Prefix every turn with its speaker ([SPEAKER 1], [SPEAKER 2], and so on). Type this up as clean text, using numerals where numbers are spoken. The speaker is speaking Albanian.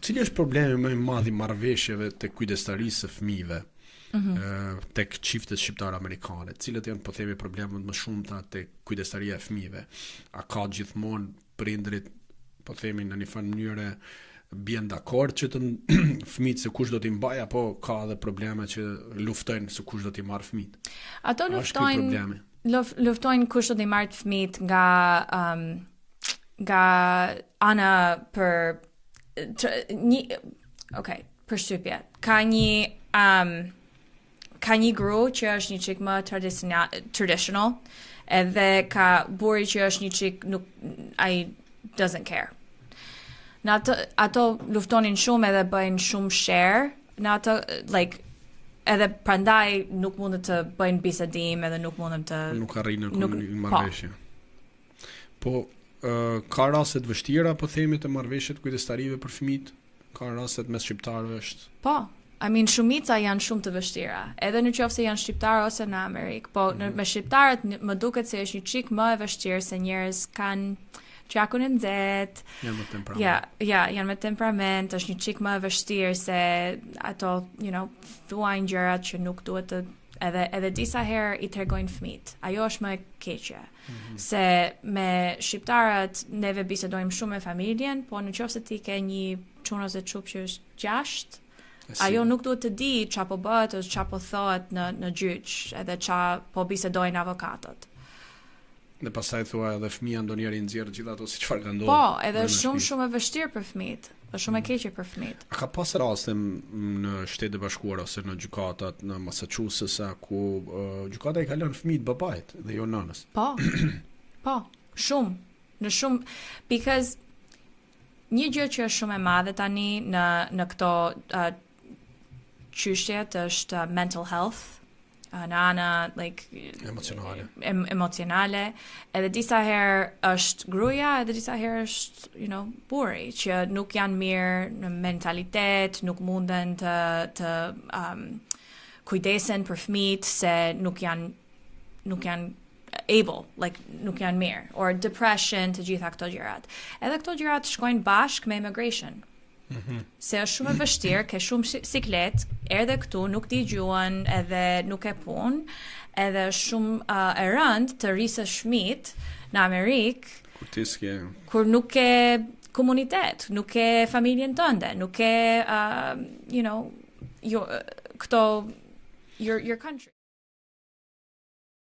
[SPEAKER 1] cili është problemi më i madh i marrëveshjeve tek kujdestarisë së fëmijëve? Tek çiftet shqiptar-amerikane, cilët janë po themi problemet më shumta tek kujdestaria e fëmijëve? A ka gjithmonë prindrit, po themi në një farë mënyrë bien dakord që të fëmijët se kush do t'i mbaj, apo ka edhe probleme që luftojnë se kush do t'i marrë fëmijët?
[SPEAKER 2] Ato luftojnë kush do t'i marrë fëmijët nga ana për për shtypje. Ka një gru që është një çik më traditional, edhe ka burri që është një çik ai doesn't care. Ato luftonin shumë edhe bëjnë shumë share, në ato, like, edhe prandaj nuk mundet të bëjnë bisedim, edhe nuk mundet të...
[SPEAKER 1] Nuk arrin në marrëveshje. Po, ka raste të vështira, po themi, të marrëveshjet kujdestarive për fëmijët? Ka raste mes shqiptarëve është?
[SPEAKER 2] Po, shumica janë shumë të vështira, edhe në qoftë se janë shqiptarë ose në Amerikë, po me shqiptarët më duket se është një çik më e vështirë se njerëz kanë gjakun e nxehtë.
[SPEAKER 1] Janë me temperament.
[SPEAKER 2] Janë me temperament, është një çik më e vështirë se ato, thuajnë gjërat që nuk duhet të edhe disa herë i tregojnë fëmijët. Ajo është më e keqja. Se me shqiptarët neve bisedojmë shumë me familjen, po në qoftë se ti ke një çun ose çup që është 6, ajo nuk duhet të di ç'a po bëhet ose ç'a po thohet në gjyq, edhe ç'a po bisedojnë avokatët.
[SPEAKER 1] Dhe pastaj thua edhe fëmia ndonjëherë i nxjerr gjithë ato si çfarë ka ndodhur.
[SPEAKER 2] Po, edhe shumë e vështirë për fëmijët. Është shumë e keqe për fëmijët.
[SPEAKER 1] A ka pas raste në Shtetet e Bashkuara ose në gjykatat në Massachusetts ku gjykata i ka lënë fëmijët babait dhe jo nënës?
[SPEAKER 2] Po, shumë. Në shumë, because një gjë që është shumë e madhe tani në këto çështjet është mental health. Në ana emocionale, edhe disa herë është gruaja, edhe disa herë është burri që nuk janë mirë në mentalitet, nuk munden të kujdesen për fëmijët se nuk janë able, nuk janë mirë, or depression, të gjitha këto gjërat. Edhe këto gjërat shkojnë bashkë me immigration. Se është shumë e vështirë, ke shumë siklet, erdhe këtu, nuk t'i gjuan, edhe nuk e pun, edhe shumë e rënd të rrisësh fëmijët në Amerikë, kur nuk ke komunitet, nuk ke familjen tënde, nuk ke, këto, your country.